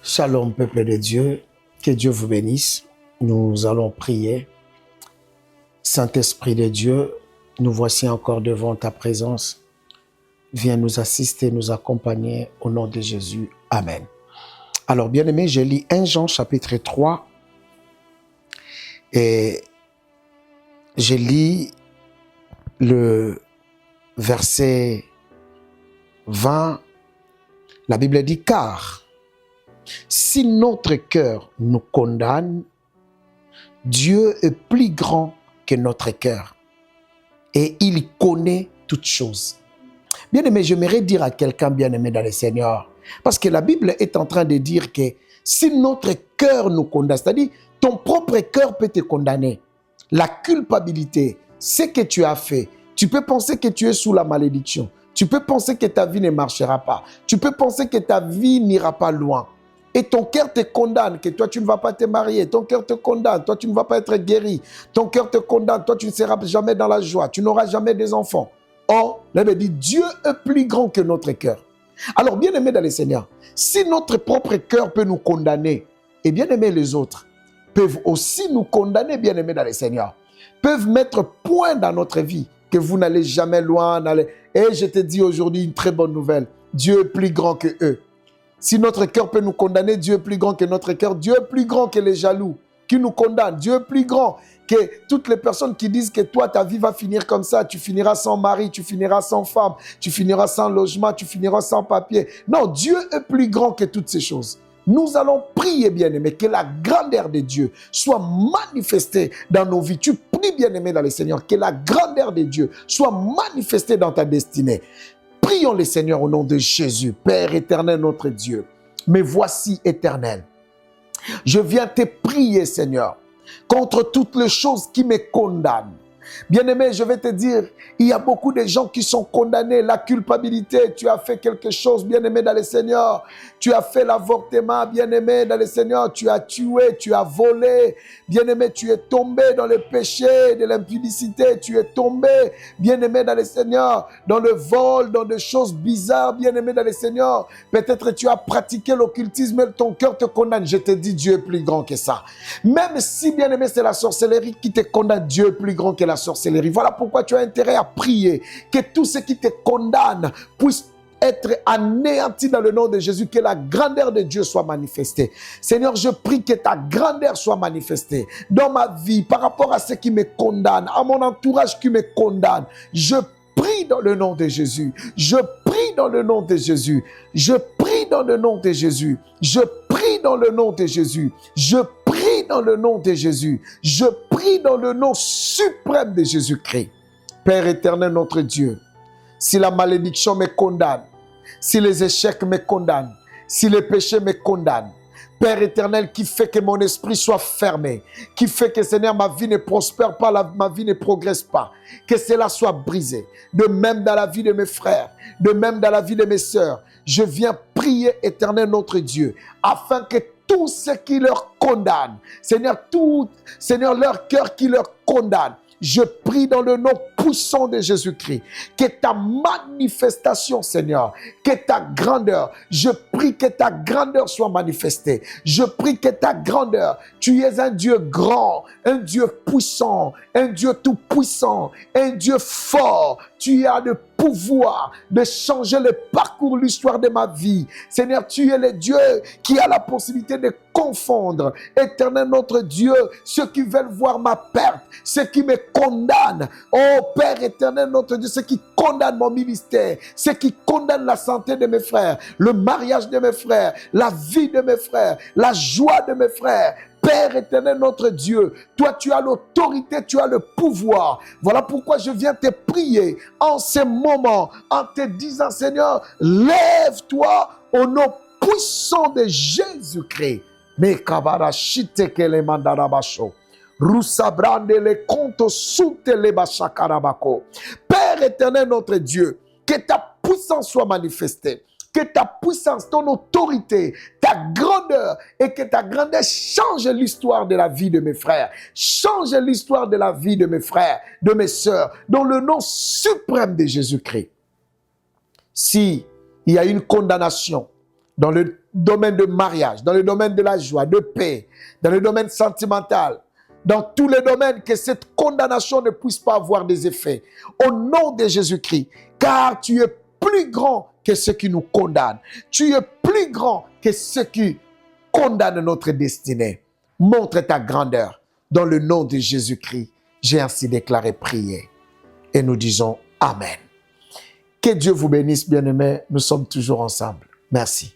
Shalom, peuple de Dieu, que Dieu vous bénisse. Nous allons prier. Saint-Esprit de Dieu, nous voici encore devant ta présence. Viens nous assister, nous accompagner au nom de Jésus. Amen. Alors, bien-aimés, je lis 1 Jean chapitre 3 et je lis le verset 20. La Bible dit « Car si notre cœur nous condamne, Dieu est plus grand que notre cœur et il connaît toutes choses. » Bien-aimé, j'aimerais dire à quelqu'un bien-aimé dans le Seigneur, parce que la Bible est en train de dire que si notre cœur nous condamne, c'est-à-dire ton propre cœur peut te condamner. La culpabilité, ce que tu as fait, tu peux penser que tu es sous la malédiction. Tu peux penser que ta vie ne marchera pas. Tu peux penser que ta vie n'ira pas loin. Et ton cœur te condamne, que toi tu ne vas pas te marier. Ton cœur te condamne, toi tu ne vas pas être guéri. Ton cœur te condamne, toi tu ne seras jamais dans la joie. Tu n'auras jamais des enfants. Or, la Bible dit, Dieu est plus grand que notre cœur. Alors, bien-aimés dans le Seigneur, si notre propre cœur peut nous condamner, et bien-aimés les autres peuvent aussi nous condamner, bien-aimés dans le Seigneur, peuvent mettre point dans notre vie, que vous n'allez jamais loin. Et je te dis aujourd'hui une très bonne nouvelle. Dieu est plus grand que eux. Si notre cœur peut nous condamner, Dieu est plus grand que notre cœur. Dieu est plus grand que les jaloux qui nous condamnent. Dieu est plus grand que toutes les personnes qui disent que toi, ta vie va finir comme ça. Tu finiras sans mari, tu finiras sans femme, tu finiras sans logement, tu finiras sans papier. Non, Dieu est plus grand que toutes ces choses. Nous allons prier, bien-aimés, que la grandeur de Dieu soit manifestée dans nos vies. Tu pries, bien-aimé, dans le Seigneur, que la grandeur de Dieu soit manifestée dans ta destinée. Prions le Seigneur au nom de Jésus, Père éternel, notre Dieu. Mais voici, éternel, je viens te prier, Seigneur, contre toutes les choses qui me condamnent. Bien-aimé, je vais te dire, il y a beaucoup de gens qui sont condamnés. La culpabilité, tu as fait quelque chose, bien-aimé dans le Seigneur. Tu as fait l'avortement, bien-aimé dans le Seigneur. Tu as tué, tu as volé. Bien-aimé, tu es tombé dans le péché de l'impudicité. Tu es tombé, bien-aimé dans le Seigneur, dans le vol, dans des choses bizarres, bien-aimé dans le Seigneur. Peut-être tu as pratiqué l'occultisme et ton cœur te condamne. Je te dis, Dieu est plus grand que ça. Même si, bien-aimé, c'est la sorcellerie qui te condamne, Dieu est plus grand que la sorcellerie. Voilà pourquoi tu as intérêt à prier que tout ce qui te condamne puisse être anéanti dans le nom de Jésus, que la grandeur de Dieu soit manifestée. Seigneur, je prie que ta grandeur soit manifestée dans ma vie par rapport à ce qui me condamne, à mon entourage qui me condamne. Je prie dans le nom de Jésus. Je prie dans le nom de Jésus. Je prie dans le nom de Jésus. Je prie dans le nom de Jésus. Je prie dans le nom de Jésus. Je prie dans le nom suprême de Jésus-Christ. Père éternel, notre Dieu, si la malédiction me condamne, si les échecs me condamnent, si les péchés me condamnent, Père éternel, qui fait que mon esprit soit fermé, qui fait que, Seigneur, ma vie ne prospère pas, ma vie ne progresse pas, que cela soit brisé. De même dans la vie de mes frères, de même dans la vie de mes sœurs, je viens prier, éternel notre Dieu, afin que tout ce qui leur condamne, Seigneur, leur cœur qui leur condamne, je prie dans le nom puissant de Jésus-Christ, que ta manifestation, Seigneur, que ta grandeur, je prie que ta grandeur soit manifestée. Je prie que ta grandeur, tu es un Dieu grand, un Dieu puissant, un Dieu tout-puissant, un Dieu fort. Tu as le pouvoir de changer le parcours, l'histoire de ma vie. Seigneur, tu es le Dieu qui a la possibilité de confondre, éternel notre Dieu, ceux qui veulent voir ma perte, ceux qui me condamnent. Oh Père éternel notre Dieu, ceux qui condamnent mon ministère, ceux qui condamnent la santé de mes frères, le mariage de mes frères, la vie de mes frères, la joie de mes frères. Père éternel notre Dieu, toi tu as l'autorité, tu as le pouvoir. Voilà pourquoi je viens te prier en ce moment, en te disant, Seigneur, lève-toi au nom puissant de Jésus-Christ. Mais kabarashite kele mandarabasho. Roussabrande les comptes soute les bachakarabako. Père éternel notre Dieu, que ta puissance soit manifestée. Que ta puissance, ton autorité, ta grandeur et que ta grandeur change l'histoire de la vie de mes frères. Change l'histoire de la vie de mes frères, de mes sœurs, dans le nom suprême de Jésus-Christ. Si il y a une condamnation, dans le domaine de mariage, dans le domaine de la joie, de paix, dans le domaine sentimental, dans tous les domaines, que cette condamnation ne puisse pas avoir des effets. Au nom de Jésus-Christ, car tu es plus grand que ceux qui nous condamnent. Tu es plus grand que ceux qui condamnent notre destinée. Montre ta grandeur. Dans le nom de Jésus-Christ, j'ai ainsi déclaré prier. Et nous disons Amen. Que Dieu vous bénisse, bien-aimés. Nous sommes toujours ensemble. Merci.